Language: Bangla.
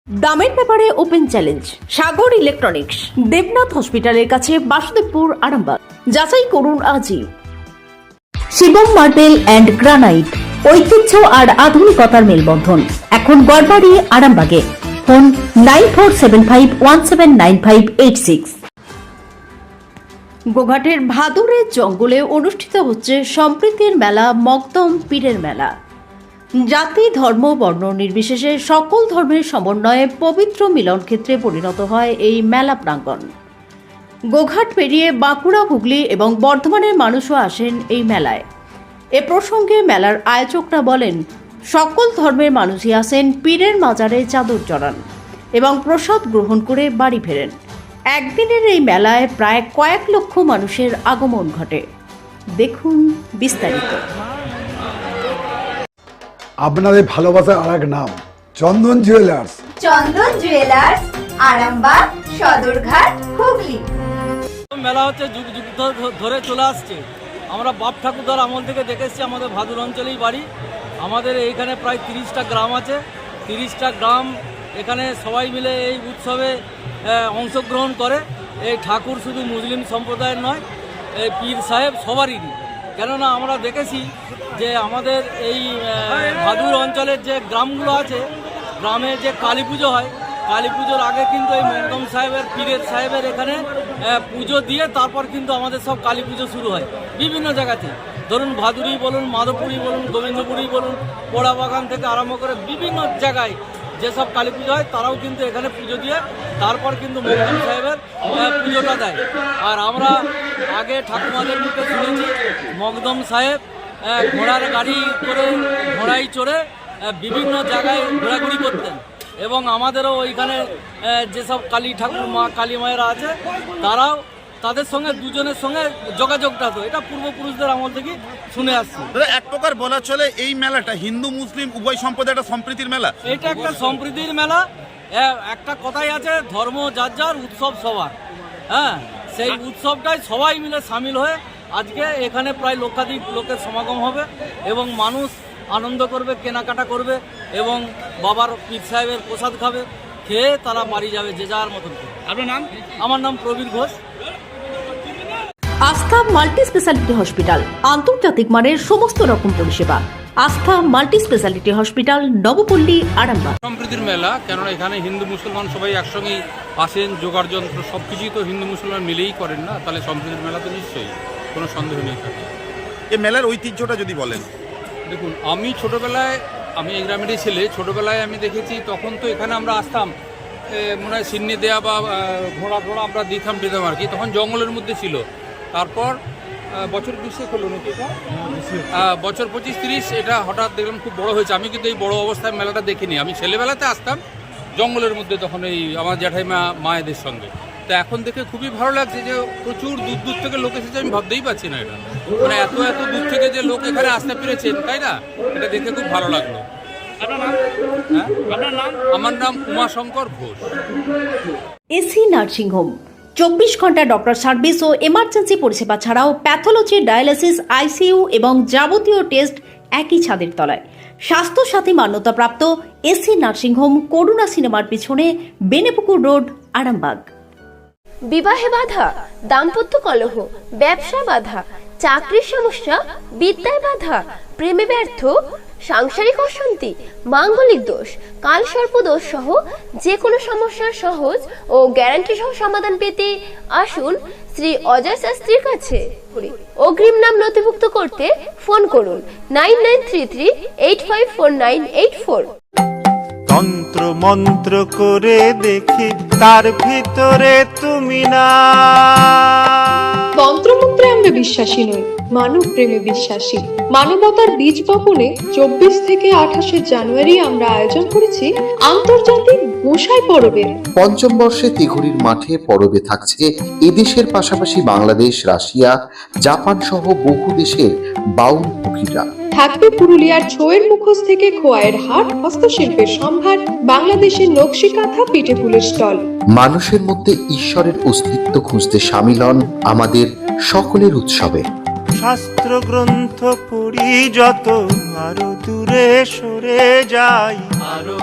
দামের ব্যাপারে ওপেন চ্যালেঞ্জ সাগর ইলেকট্রনিক্স, দেবনাথ হসপিটালের কাছে, বাসুদেবপুর, আরামবাগ। যাচাই করুন আজই। শিবম মার্বেল অ্যান্ড গ্রানাইট, ঐতিহ্য আর আধুনিকতার মেলবন্ধন, এখন গড়বাড়ি, আরামবাগে। ফোন 9475179586। গোঘাটের ভাদুরের জঙ্গলে অনুষ্ঠিত হচ্ছে সম্প্রীতির মেলা, মকদম পীরের মেলা। জাতি, ধর্ম, বর্ণ নির্বিশেষে সকল ধর্মের সমন্বয়ে পবিত্র মিলন ক্ষেত্রে পরিণত হয় এই মেলা প্রাঙ্গণ। গোঘাট পেরিয়ে বাঁকুড়া, হুগলি এবং বর্ধমানের মানুষও আসেন এই মেলায়। এ প্রসঙ্গে মেলার আয়োজকরা বলেন, সকল ধর্মের মানুষই আসেন পীরের মাজারে চাদর চড়ান এবং প্রসাদ গ্রহণ করে বাড়ি ফেরেন। একদিনের এই মেলায় প্রায় কয়েক লক্ষ মানুষের আগমন ঘটে। দেখুন বিস্তারিত। আপনাদের ভালোবাসার আর এক নাম চন্দন জুয়েলার্স। চন্দন জুয়েলার্স, আরামবাগ, সদরঘাট, হুগলি। মেলা হচ্ছে যুগ যুগ ধরে চলে আসছে। আমরা বাপ ঠাকুরদার আমল থেকে দেখে এসেছি। আমাদের ভাদুর অঞ্চলেই বাড়ি। আমাদের এইখানে প্রায় 30টা গ্রাম আছে। 30টা গ্রাম এখানে সবাই মিলে এই উৎসবে অংশগ্রহণ করে। এই ঠাকুর শুধু মুসলিম সম্প্রদায়ের নয়, এই পীর সাহেব সবারই। কেননা আমরা দেখেছি যে আমাদের এই ভাদুর অঞ্চলের যে গ্রামগুলো আছে, গ্রামে যে কালী পুজো হয়, কালী পুজোর আগে কিন্তু এই মকদম সাহেবের, পীরের সাহেবের এখানে পুজো দিয়ে তারপর কিন্তু আমাদের সব কালী পুজো শুরু হয় বিভিন্ন জায়গাতে। ধরুন ভাদুরি বলুন, মাধবপুরি বলুন, গোবিন্দপুরি বলুন, পোড়াবাগান থেকে আরম্ভ করে বিভিন্ন জায়গায় যেসব কালী পুজো হয় তারাও কিন্তু এখানে পুজো দিয়ে তারপর কিন্তু মকদম সাহেবের পুজোটা দেয়। আর আমরা আগে ঠাকুমাদের মুখে শুনেছি মকদম সাহেব ঘোড়ার গাড়ি করে, ঘোড়ায় চড়ে বিভিন্ন জায়গায় ঘোরাঘুরি করতেন এবং আমাদেরও ওইখানে যেসব কালী ঠাকুর মা, কালী মায়েরা আছে তারাও, তাদের সঙ্গে দুজনের সঙ্গে যোগাযোগটা হতো। এটা পূর্বপুরুষদের আমল থেকে শুনে আসছি। এক প্রকার বলা চলে এই মেলাটা হিন্দু মুসলিম উভয় সম্প্রদায় একটা সম্প্রীতির মেলা। এটা একটা সম্প্রীতির মেলা। একটা কথাই আছে, ধর্ম যার যার, উৎসব সবার। হ্যাঁ, সেই উৎসবটাই সবাই মিলে সামিল হয়ে আজকে এখানে প্রায় লক্ষাধিক লোকের সমাগম হবে এবং মানুষ আনন্দ করবে, কেনাকাটা করবে এবং বাবার পীর সাহেবের প্রসাদ খাবে, খেয়ে তারা বাড়ি যাবে যে যার মতন করে। আপনার নাম? আমার নাম প্রবীর ঘোষ। আস্থা মাল্টি স্পেশালিটি হসপিটাল, আন্তর্জাতিক মানের সমস্ত রকম পরিষেবা। আস্থা multi speciality hospital, Nabapalli, Arambagh. সম্প্রীতির মেলা, কেননা এখানে হিন্দু মুসলমান সবাই একসঙ্গেই আসেন। জোগাড় যন্ত্র সব কিছুই তো হিন্দু মুসলমান মিলেই করেন না, তাহলে সম্প্রীতির মেলা তো নিশ্চয়ই, কোনো সন্দেহ নেই থাকে। এই মেলার ঐতিহ্যটা যদি বলেন। দেখুন, আমি ছোটোবেলায়, আমি এই গ্রামেরই ছেলে, ছোটোবেলায় আমি দেখেছি তখন তো এখানে আমরা আসতাম, মনে হয় সিন্নি দেওয়া বা ঘোড়া আমরা দিতাম আর কি, তখন জঙ্গলের মধ্যে ছিল। তারপর বছর 20 হলো নাকি এটা, বছর 25-30 এটা হঠাৎ দেখলাম খুব বড় হয়েছে। আমি কিন্তু এই বড় অবস্থায় মেলাটা দেখিনি। আমি ছেলেবেলাতে আসতাম জঙ্গলের মধ্যে, তখন এই আমার জ্যাঠাইমা মায়েদের সঙ্গে। তো এখন দেখে খুবই ভালো লাগছে যে প্রচুর দূর দূর থেকে লোক এসেছে। আমি ভাবতেই পারছি না এটা, মানে এত দূর থেকে যে লোক এখানে আসতে পেরেছেন, তাই না? এটা দেখে খুব ভালো লাগলো। আপনার নাম? হ্যাঁ, আপনার নাম? আমার নাম Umashankar Ghosh. AC nursing home, 24 ঘন্টা ডক্টর সার্ভিস ও এমার্জেন্সি পরিষেবা ছাড়াও প্যাথোলজি, ডায়ালিসিস, আইসিইউ এবং যাবতীয় টেস্ট একই ছাদের তলায়। স্বাস্থ্যসাথী মান্যতাপ্রাপ্ত এসি নার্সিং হোম, করুণা সিনেমার পিছনে, বেনেপুকুর রোড, আরামবাগ। বিবাহে বাধা, দাম্পত্য কলহ, ব্যবসা বাধা, চাকরির সমস্যা, বিদ্যায় বাধা, প্রেমে ব্যর্থ, সাংসারিক অশান্তি, মাঙ্গলিক দোষ, কালসর্প দোষ সহ যে কোনো সমস্যার সহজ ও গ্যারান্টি সহ সমাধান পেতে আসুন শ্রী অজয় শাস্ত্রীর কাছে। অগ্রিম নাম নথিভুক্ত করতে ফোন করুন 9933854984। তন্ত্র মন্ত্র করে দেখি তার ভিতরে তুমি না। তন্ত্রমন্ত্রে আমরা বিশ্বাসী নই, মানব প্রেমে বিশ্বাসী। মানবতার বীজ বপনে 24 থেকে 28 জানুয়ারি আমরা আয়োজন করেছি আন্তর্জাতিক গোসাই পরবের। পঞ্চম বর্ষে তিঘুরির মাঠে পরবে থাকছে এদেশের পাশাপাশি বাংলাদেশ, রাশিয়া, জাপান সহ বহু দেশের বাউল পুকিরা। থাকবে পুরুলিয়ার ছোয়ের মুখোশ থেকে খোয়াইয়ের হাট, হস্তশিল্পের সম্ভার, বাংলাদেশের নকশি কাঁথা, পিঠে ফুলের স্টল। মানুষের মধ্যে ঈশ্বরের অস্তিত্ব খুঁজতে সামিল হন আমাদের সকলের উৎসবে। শাস্ত্র গ্রন্থ পড়ি যত, আরো দূরে সরে যাই, আরো